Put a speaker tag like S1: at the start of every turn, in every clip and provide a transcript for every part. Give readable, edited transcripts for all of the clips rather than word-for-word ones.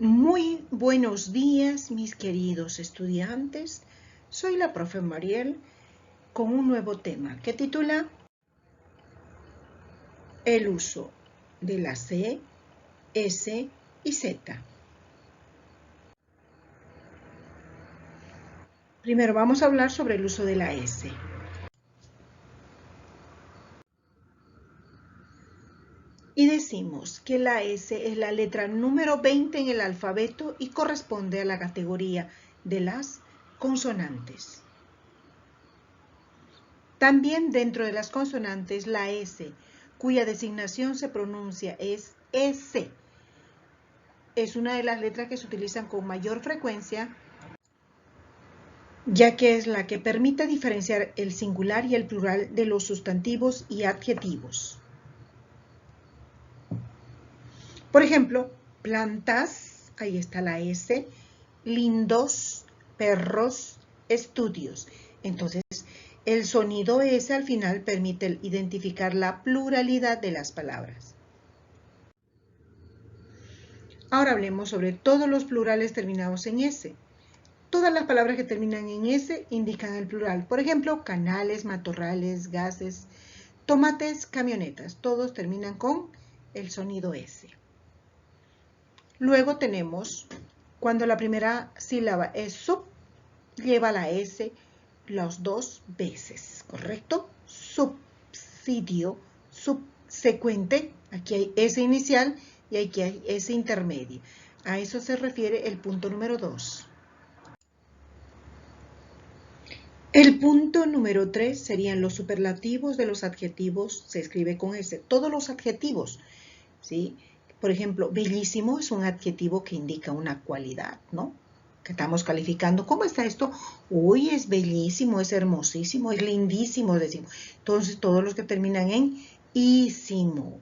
S1: Muy buenos días, mis queridos estudiantes. Soy la profe Mariel con un nuevo tema que titula El uso de la C, S y Z. Primero vamos a hablar sobre el uso de la S. Y decimos que la S es la letra número 20 en el alfabeto y corresponde a la categoría de las consonantes. También dentro de las consonantes, la S, cuya designación se pronuncia es S, es una de las letras que se utilizan con mayor frecuencia, ya que es la que permite diferenciar el singular y el plural de los sustantivos y adjetivos. Por ejemplo, plantas, ahí está la S, lindos, perros, estudios. Entonces, el sonido S al final permite identificar la pluralidad de las palabras. Ahora hablemos sobre todos los plurales terminados en S. Todas las palabras que terminan en S indican el plural. Por ejemplo, canales, matorrales, gases, tomates, camionetas. Todos terminan con el sonido S. Luego tenemos cuando la primera sílaba es sub, lleva la S las dos veces, ¿correcto? Subsidio, subsecuente, aquí hay S inicial y aquí hay S intermedia. A eso se refiere el punto número 2. El punto número 3 serían los superlativos de los adjetivos, se escribe con S. Todos los adjetivos, ¿sí? Por ejemplo, bellísimo es un adjetivo que indica una cualidad, ¿no? Que estamos calificando. ¿Cómo está esto? Uy, es bellísimo, es hermosísimo, es lindísimo, decimos. Entonces, todos los que terminan en ísimo,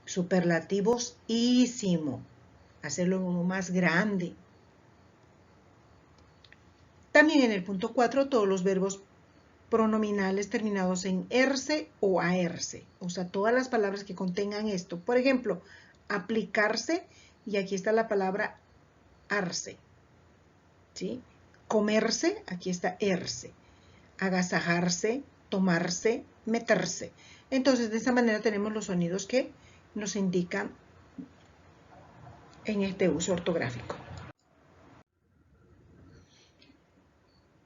S1: superlativos ísimo, hacerlo más grande. También en el punto 4, todos los verbos pronominales terminados en erse o aerse, o sea, todas las palabras que contengan esto. Por ejemplo, aplicarse, y aquí está la palabra arse, ¿sí? Comerse, aquí está erse. Agasajarse, tomarse, meterse. Entonces, de esa manera tenemos los sonidos que nos indican en este uso ortográfico.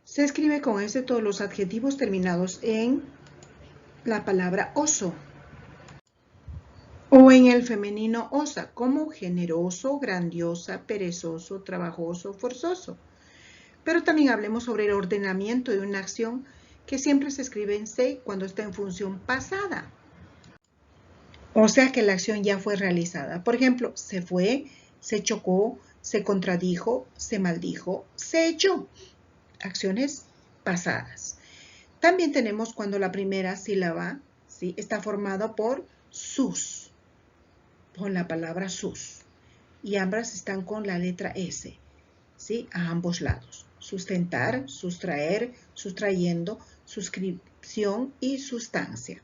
S1: Se escribe con S todos los adjetivos terminados en la palabra oso o en el femenino osa, como generoso, grandiosa, perezoso, trabajoso, forzoso. Pero también hablemos sobre el ordenamiento de una acción que siempre se escribe en se cuando está en función pasada. O sea que la acción ya fue realizada. Por ejemplo, se fue, se chocó, se contradijo, se maldijo, se echó. Acciones pasadas. También tenemos cuando la primera sílaba, ¿sí?, está formada por sus, con la palabra sus. Y ambas están con la letra S, ¿sí?, a ambos lados. Sustentar, sustraer, sustrayendo, suscripción y sustancia.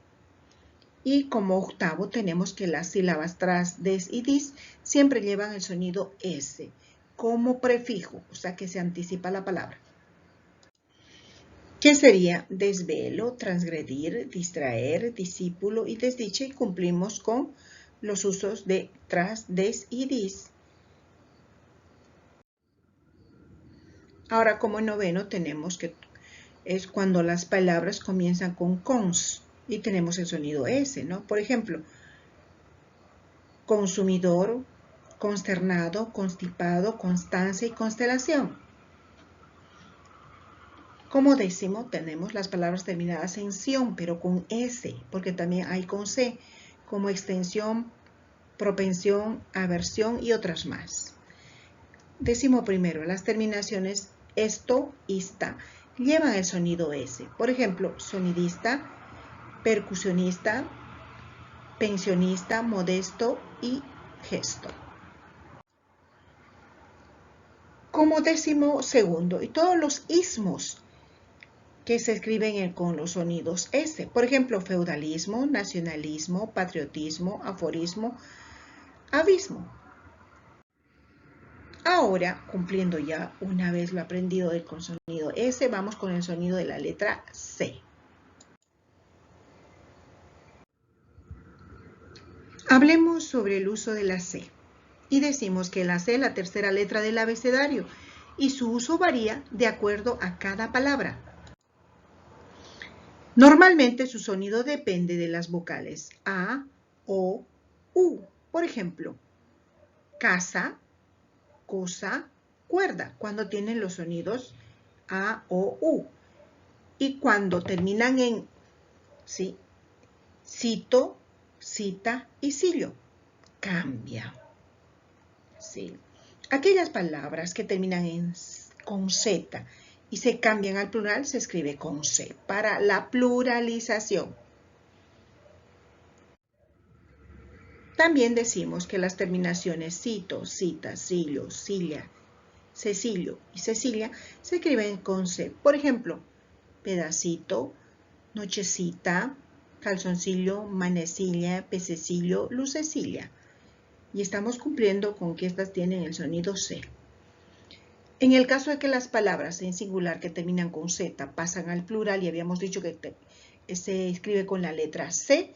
S1: Y como octavo tenemos que las sílabas tras, des y dis siempre llevan el sonido S como prefijo, o sea que se anticipa la palabra. ¿Qué sería desvelo, transgredir, distraer, discípulo y desdicha? Y cumplimos con los usos de tras, des y dis. Ahora, como noveno, tenemos que es cuando las palabras comienzan con cons y tenemos el sonido S, ¿no? Por ejemplo, consumidor, consternado, constipado, constancia y constelación. Como décimo tenemos las palabras terminadas en ción, pero con S, porque también hay con C, como extensión, propensión, aversión y otras más. Décimo primero, las terminaciones esto, ista, llevan el sonido S. Por ejemplo, sonidista, percusionista, pensionista, modesto y gesto. Como décimo segundo, y todos los ismos que se escriben con los sonidos S. Por ejemplo, feudalismo, nacionalismo, patriotismo, aforismo, abismo. Ahora, cumpliendo ya una vez lo aprendido del consonido S, vamos con el sonido de la letra C. Hablemos sobre el uso de la C. Y decimos que la C es la tercera letra del abecedario y su uso varía de acuerdo a cada palabra. Normalmente su sonido depende de las vocales A, O, U. Por ejemplo, casa, cosa, cuerda, cuando tienen los sonidos A, O, U. Y cuando terminan en ¿sí? Cito, cita y sillo, cambia. ¿Sí? Aquellas palabras que terminan con Z y se cambian al plural se escribe con C para la pluralización. También decimos que las terminaciones cito, cita, sillo, silla, Cecilio y Cecilia se escriben con C. Por ejemplo, pedacito, nochecita, calzoncillo, manecilla, pececillo, lucecilla. Y estamos cumpliendo con que estas tienen el sonido C. En el caso de que las palabras en singular que terminan con Z pasan al plural y habíamos dicho que se escribe con la letra C,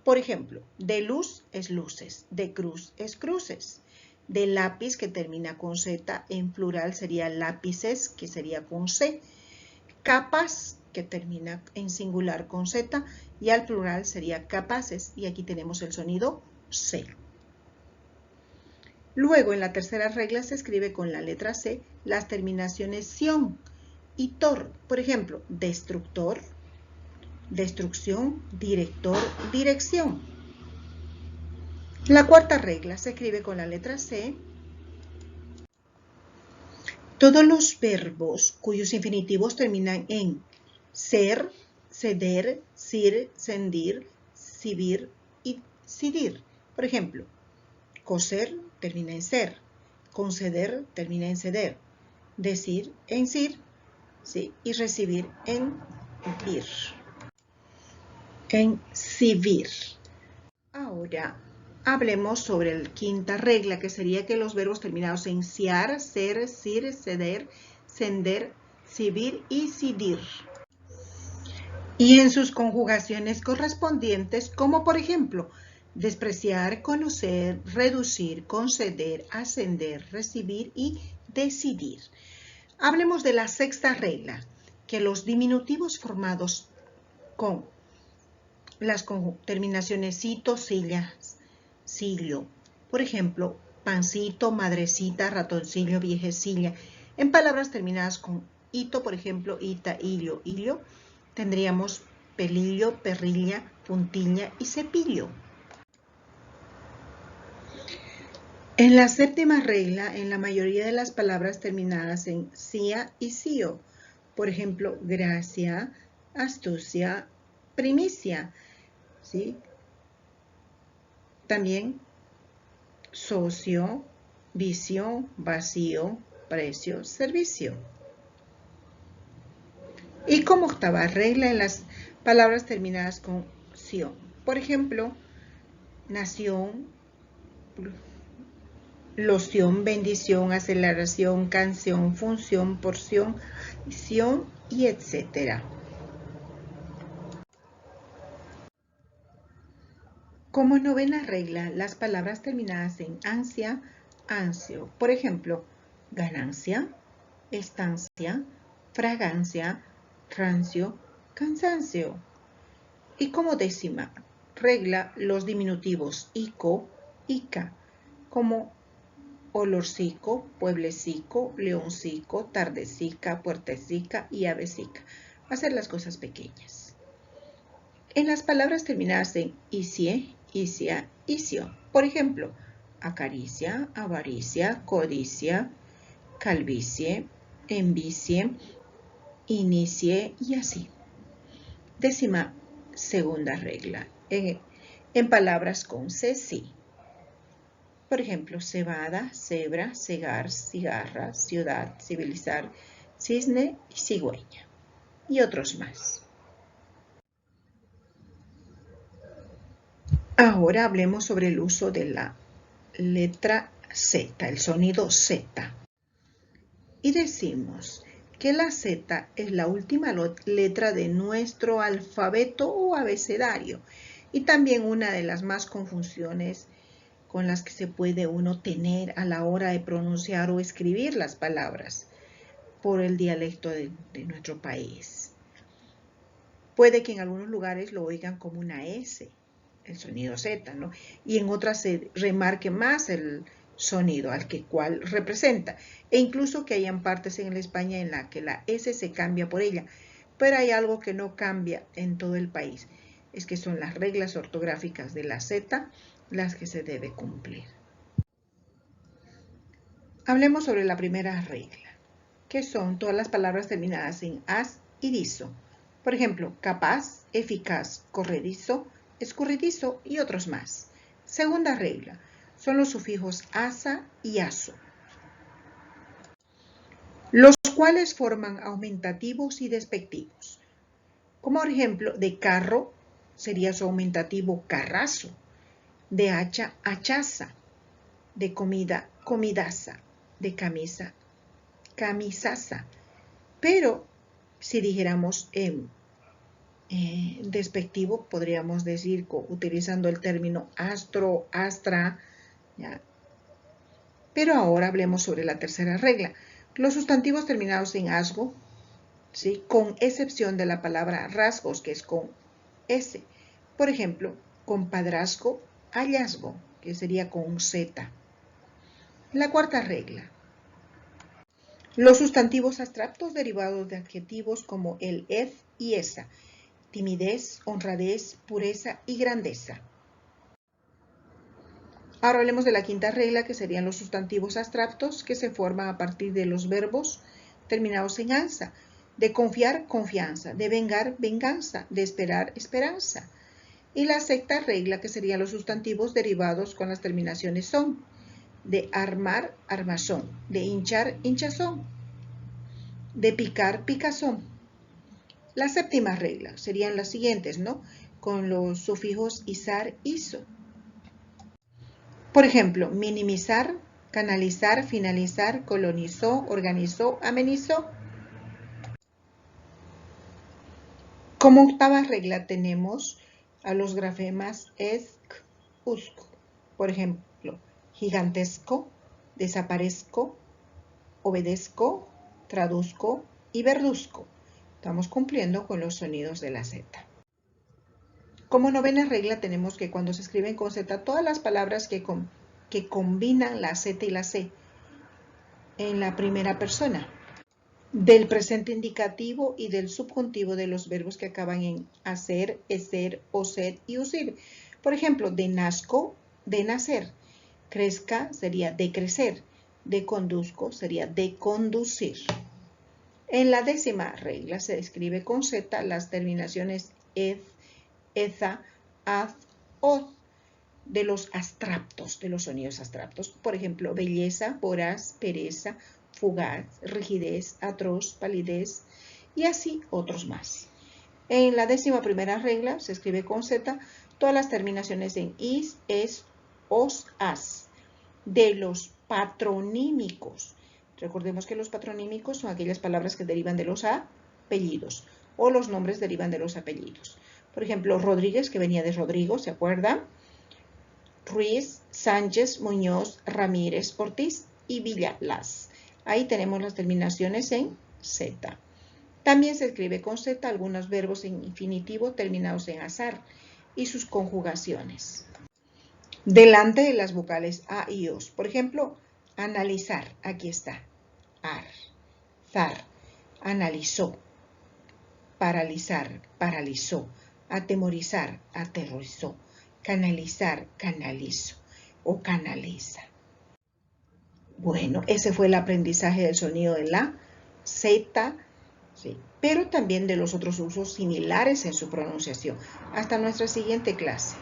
S1: por ejemplo, de luz es luces, de cruz es cruces, de lápiz que termina con Z en plural sería lápices que sería con C, capas que termina en singular con Z y al plural sería capaces y aquí tenemos el sonido C. Luego, en la tercera regla se escribe con la letra C las terminaciones ción y tor. Por ejemplo, destructor, destrucción, director, dirección. La cuarta regla se escribe con la letra C. Todos los verbos cuyos infinitivos terminan en ser, ceder, sir, sendir, cibir y cidir. Por ejemplo, coser termina en ser, conceder termina en ceder, decir en sir, ¿sí? Y recibir en vir, en civir. Ahora hablemos sobre la quinta regla, que sería que los verbos terminados en ciar, ser, sir, ceder, sender, civir y cidir. Y en sus conjugaciones correspondientes, como por ejemplo, despreciar, conocer, reducir, conceder, ascender, recibir y decidir. Hablemos de la sexta regla, que los diminutivos formados con las terminaciones cito, silla, sillo, por ejemplo, pancito, madrecita, ratoncillo, viejecilla, en palabras terminadas con ito, por ejemplo, ita, hillo, hillo, tendríamos pelillo, perrilla, puntilla y cepillo. En la séptima regla, en la mayoría de las palabras terminadas en cia y cio, por ejemplo, gracia, astucia, primicia, ¿sí? También socio, vicio, vacío, precio, servicio. Y como octava regla en las palabras terminadas con ción, por ejemplo, nación, loción, bendición, aceleración, canción, función, porción, sion y etcétera. Como novena regla, las palabras terminadas en ansia, ansio, por ejemplo, ganancia, estancia, fragancia, rancio, cansancio. Y como décima regla, los diminutivos ico, ica, como olorcico, pueblecico, leoncico, tardecica, puertecica y avecica. Hacer las cosas pequeñas. En las palabras terminadas en icie, icia, icio, por ejemplo, acaricia, avaricia, codicia, calvicie, envicie, inicie y así. Décima segunda regla, en palabras con C, sí. Por ejemplo, cebada, cebra, cegar, cigarra, ciudad, civilizar, cisne y cigüeña. Y otros más. Ahora hablemos sobre el uso de la letra Z, el sonido Z. Y decimos que la Z es la última letra de nuestro alfabeto o abecedario y también una de las más confusiones con las que se puede uno tener a la hora de pronunciar o escribir las palabras por el dialecto de nuestro país. Puede que en algunos lugares lo oigan como una S, el sonido Z, ¿no? Y en otras se remarque más el sonido al cual representa. E incluso que hayan partes en la España en la que la S se cambia por ella. Pero hay algo que no cambia en todo el país. Es que son las reglas ortográficas de la Z las que se debe cumplir. Hablemos sobre la primera regla, que son todas las palabras terminadas en as y dizo. Por ejemplo, capaz, eficaz, corredizo, escurridizo y otros más. Segunda regla, son los sufijos asa y aso, los cuales forman aumentativos y despectivos. Como por ejemplo, de carro sería su aumentativo carrazo, de hacha, hachaza, de comida, comidaza, de camisa, camisaza. Pero si dijéramos despectivo, podríamos decir utilizando el término astro, astra, ¿ya? Pero ahora hablemos sobre la tercera regla. Los sustantivos terminados en asgo, ¿sí? Con excepción de la palabra rasgos, que es con S. Por ejemplo, compadrazgo, hallazgo, que sería con Z. La cuarta regla. Los sustantivos abstractos derivados de adjetivos como el ed y esa. Timidez, honradez, pureza y grandeza. Ahora hablemos de la quinta regla, que serían los sustantivos abstractos que se forman a partir de los verbos terminados en ansa. De confiar, confianza. De vengar, venganza. De esperar, esperanza. Y la sexta regla, que serían los sustantivos derivados con las terminaciones son. De armar, armazón. De hinchar, hinchazón. De picar, picazón. La séptima regla serían las siguientes, ¿no? Con los sufijos izar, iso. Por ejemplo, minimizar, canalizar, finalizar, colonizó, organizó, amenizó. Como octava regla tenemos a los grafemas esc, usc. Por ejemplo, gigantesco, desaparezco, obedezco, traduzco y verduzco. Estamos cumpliendo con los sonidos de la Z. Como novena regla tenemos que cuando se escriben con Z, todas las palabras que combinan la Z y la C en la primera persona, del presente indicativo y del subjuntivo de los verbos que acaban en hacer, eser, oser y usir. Por ejemplo, de nazco, de nacer. Crezca sería de crecer. De conduzco sería de conducir. En la décima regla se escribe con Z las terminaciones ed, eza, az, oz, de los abstractos, de los sonidos abstractos. Por ejemplo, belleza, voraz, pereza, fugaz, rigidez, atroz, palidez y así otros más. En la décima primera regla se escribe con Z todas las terminaciones en is, es, os, as, de los patronímicos. Recordemos que los patronímicos son aquellas palabras que derivan de los apellidos o los nombres derivan de los apellidos. Por ejemplo, Rodríguez, que venía de Rodrigo, ¿se acuerdan? Ruiz, Sánchez, Muñoz, Ramírez, Ortiz y Villalas. Ahí tenemos las terminaciones en Z. También se escribe con Z algunos verbos en infinitivo terminados en azar y sus conjugaciones. Delante de las vocales A y O. Por ejemplo, analizar, aquí está. Ar, zar, analizó. Paralizar, paralizó. Atemorizar, aterrorizó. Canalizar, canalizo o canaliza. Bueno, ese fue el aprendizaje del sonido de la Z, sí, pero también de los otros usos similares en su pronunciación. Hasta nuestra siguiente clase.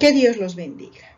S1: Que Dios los bendiga.